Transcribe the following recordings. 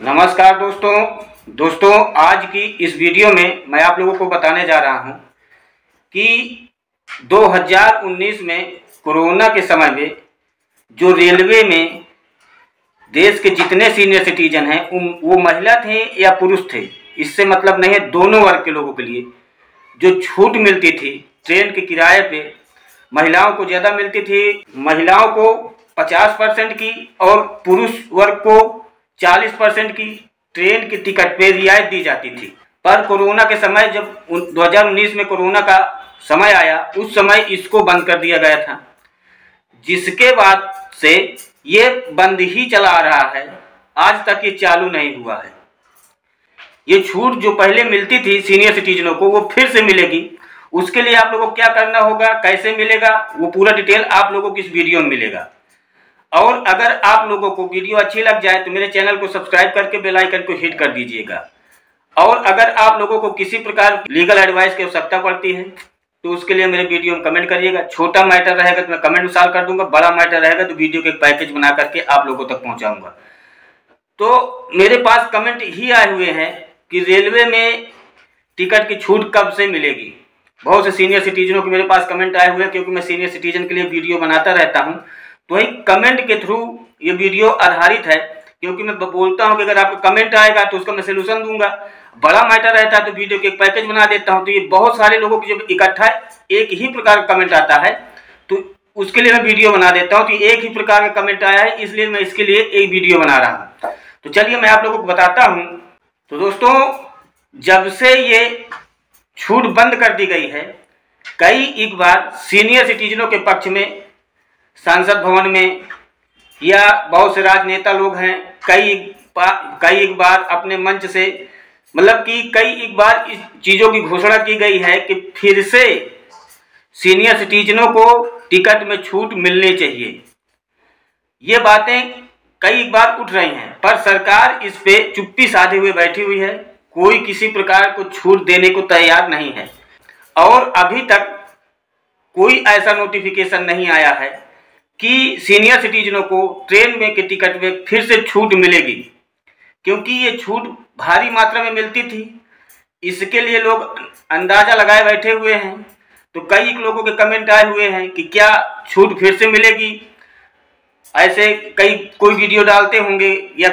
नमस्कार दोस्तों, आज की इस वीडियो में मैं आप लोगों को बताने जा रहा हूं कि 2019 में कोरोना के समय में जो रेलवे में देश के जितने सीनियर सिटीजन हैं वो महिला थे या पुरुष थे, इससे मतलब नहीं है, दोनों वर्ग के लोगों के लिए जो छूट मिलती थी ट्रेन के किराए पे, महिलाओं को ज़्यादा मिलती थी। महिलाओं को 50% की और पुरुष वर्ग को 40% की ट्रेन की टिकट पे रियायत दी जाती थी। पर कोरोना के समय जब 2019 में कोरोना का समय आया, उस समय इसको बंद कर दिया गया था, जिसके बाद से ये बंद ही चला आ रहा है, आज तक ये चालू नहीं हुआ है। ये छूट जो पहले मिलती थी सीनियर सिटीजनों को, वो फिर से मिलेगी। उसके लिए आप लोगों को क्या करना होगा, कैसे मिलेगा, वो पूरा डिटेल आप लोगों को इस वीडियो में मिलेगा। और अगर आप लोगों को वीडियो अच्छी लग जाए तो मेरे चैनल को सब्सक्राइब करके बेल आइकन को हिट कर दीजिएगा। और अगर आप लोगों को किसी प्रकार लीगल एडवाइस की आवश्यकता पड़ती है तो उसके लिए मेरे वीडियो में कमेंट करिएगा। छोटा मैटर रहेगा तो मैं कमेंट में सॉल्व कर दूंगा, बड़ा मैटर रहेगा तो वीडियो के एक पैकेज बना करके आप लोगों तक पहुंचाऊंगा। तो मेरे पास कमेंट ही आए हुए हैं कि रेलवे में टिकट की छूट कब से मिलेगी। बहुत से सीनियर सिटीजनों के मेरे पास कमेंट आए हुए हैं, क्योंकि मैं सीनियर सिटीजन के लिए वीडियो बनाता रहता हूं, तो वही कमेंट के थ्रू ये वीडियो आधारित है। क्योंकि मैं बोलता हूं कि अगर आपको कमेंट आएगा तो उसका मैं सोल्यूशन दूंगा, बड़ा मैटर रहता है तो वीडियो के एक पैकेज बना देता हूं। तो ये बहुत सारे लोगों की जब इकट्ठा एक ही प्रकार का कमेंट आता है तो उसके लिए मैं वीडियो बना देता हूं। तो एक ही प्रकार का कमेंट आया है, इसलिए मैं इसके लिए एक वीडियो बना रहा हूँ। तो चलिए मैं आप लोगों को बताता हूँ। तो दोस्तों, जब से ये छूट बंद कर दी गई है, कई एक बार सीनियर सिटीजनों के पक्ष में संसद भवन में या बहुत से राजनेता लोग हैं, कई एक बार अपने मंच से, मतलब कि कई एक बार इस चीज़ों की घोषणा की गई है कि फिर से सीनियर सिटीजनों को टिकट में छूट मिलनी चाहिए। ये बातें कई एक बार उठ रही हैं, पर सरकार इस पे चुप्पी साधे हुए बैठी हुई है। कोई किसी प्रकार को छूट देने को तैयार नहीं है और अभी तक कोई ऐसा नोटिफिकेशन नहीं आया है कि सीनियर सिटीजनों को ट्रेन में के टिकट में फिर से छूट मिलेगी। क्योंकि ये छूट भारी मात्रा में मिलती थी, इसके लिए लोग अंदाजा लगाए बैठे हुए हैं। तो कई लोगों के कमेंट आए हुए हैं कि क्या छूट फिर से मिलेगी। ऐसे कोई वीडियो डालते होंगे या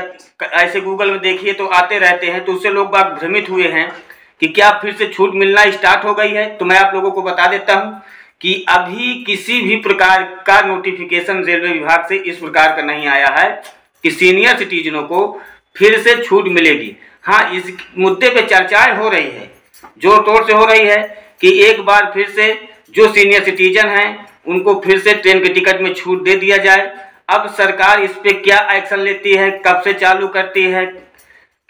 ऐसे गूगल में देखिए तो आते रहते हैं, तो उससे लोग बात भ्रमित हुए हैं कि क्या फिर से छूट मिलना स्टार्ट हो गई है। तो मैं आप लोगों को बता देता हूं कि अभी किसी भी प्रकार का नोटिफिकेशन रेलवे विभाग से इस प्रकार का नहीं आया है कि सीनियर सिटीजनों को फिर से छूट मिलेगी। हाँ, इस मुद्दे पे चर्चाएं हो रही है, जोर तोड़ से हो रही है कि एक बार फिर से जो सीनियर सिटीजन हैं उनको फिर से ट्रेन के टिकट में छूट दे दिया जाए। अब सरकार इस पे क्या एक्शन लेती है, कब से चालू करती है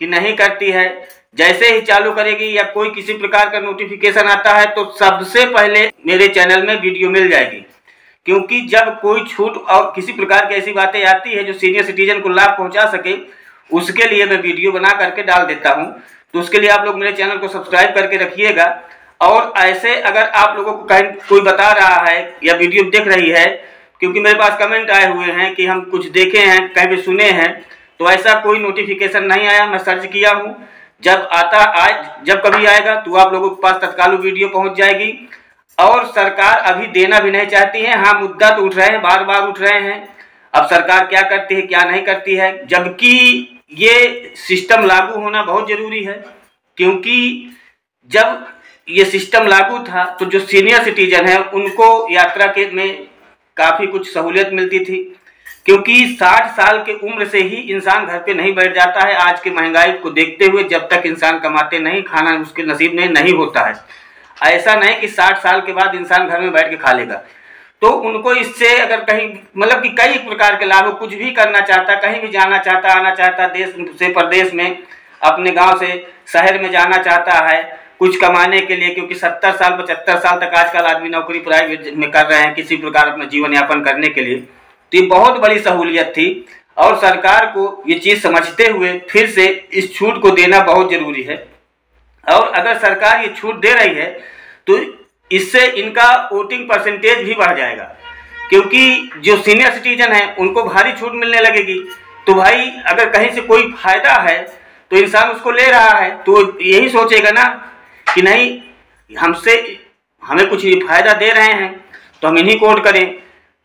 कि नहीं करती है, जैसे ही चालू करेगी या कोई किसी प्रकार का नोटिफिकेशन आता है तो सबसे पहले मेरे चैनल में वीडियो मिल जाएगी। क्योंकि जब कोई छूट और किसी प्रकार की ऐसी बातें आती है जो सीनियर सिटीजन को लाभ पहुंचा सके, उसके लिए मैं वीडियो बना करके डाल देता हूं। तो उसके लिए आप लोग मेरे चैनल को सब्सक्राइब करके रखिएगा। और ऐसे अगर आप लोगों को कहीं कोई बता रहा है या वीडियो देख रही है, क्योंकि मेरे पास कमेंट आए हुए हैं कि हम कुछ देखे हैं, कहीं भी सुने हैं, तो ऐसा कोई नोटिफिकेशन नहीं आया। मैं सर्च किया हूँ, जब कभी आएगा तो आप लोगों के पास तत्काल वीडियो पहुंच जाएगी। और सरकार अभी देना भी नहीं चाहती है। हाँ, मुद्दा तो उठ रहे हैं, बार बार उठ रहे हैं। अब सरकार क्या करती है क्या नहीं करती है, जबकि ये सिस्टम लागू होना बहुत जरूरी है। क्योंकि जब ये सिस्टम लागू था तो जो सीनियर सिटीजन है उनको यात्रा के में काफ़ी कुछ सहूलियत मिलती थी। क्योंकि 60 साल के उम्र से ही इंसान घर पे नहीं बैठ जाता है। आज के महंगाई को देखते हुए जब तक इंसान कमाते नहीं, खाना उसके नसीब में नहीं होता है। ऐसा नहीं कि 60 साल के बाद इंसान घर में बैठ के खा लेगा। तो उनको इससे अगर कहीं, मतलब कि कई प्रकार के लाभ, कुछ भी करना चाहता, कहीं भी जाना चाहता, आना चाहता, देश से प्रदेश में, अपने गाँव से शहर में जाना चाहता है कुछ कमाने के लिए। क्योंकि 70 साल 75 साल तक आजकल आदमी नौकरी प्राइवेट में कर रहे हैं किसी प्रकार अपना जीवन यापन करने के लिए। तो ये बहुत बड़ी सहूलियत थी और सरकार को ये चीज़ समझते हुए फिर से इस छूट को देना बहुत ज़रूरी है। और अगर सरकार ये छूट दे रही है तो इससे इनका वोटिंग परसेंटेज भी बढ़ जाएगा। क्योंकि जो सीनियर सिटीजन हैं उनको भारी छूट मिलने लगेगी। तो भाई अगर कहीं से कोई फायदा है तो इंसान उसको ले रहा है, तो यही सोचेगा ना कि नहीं, हमें कुछ फायदा दे रहे हैं तो हम इन्हीं को वोट करें,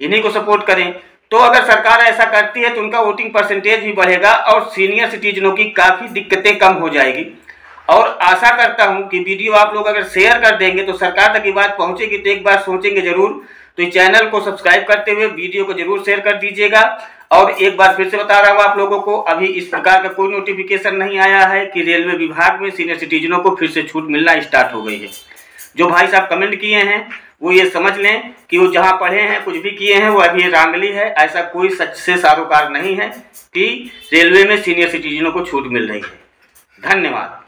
इन्हीं को सपोर्ट करें। तो अगर सरकार ऐसा करती है तो उनका वोटिंग परसेंटेज भी बढ़ेगा और सीनियर सिटीजनों की काफ़ी दिक्कतें कम हो जाएगी। और आशा करता हूं कि वीडियो आप लोग अगर शेयर कर देंगे तो सरकार तक ये बात पहुंचेगी, तो एक बार सोचेंगे जरूर। तो इस चैनल को सब्सक्राइब करते हुए वीडियो को जरूर शेयर कर दीजिएगा। और एक बार फिर से बता रहा हूँ आप लोगों को, अभी इस प्रकार का कोई नोटिफिकेशन नहीं आया है कि रेलवे विभाग में सीनियर सिटीजनों को फिर से छूट मिलना स्टार्ट हो गई है। जो भाई साहब कमेंट किए हैं वो ये समझ लें कि वो जहाँ पढ़े हैं, कुछ भी किए हैं, वो अभी रांगली है। ऐसा कोई सच से सारोकार नहीं है कि रेलवे में सीनियर सिटीजनों को छूट मिल रही है। धन्यवाद।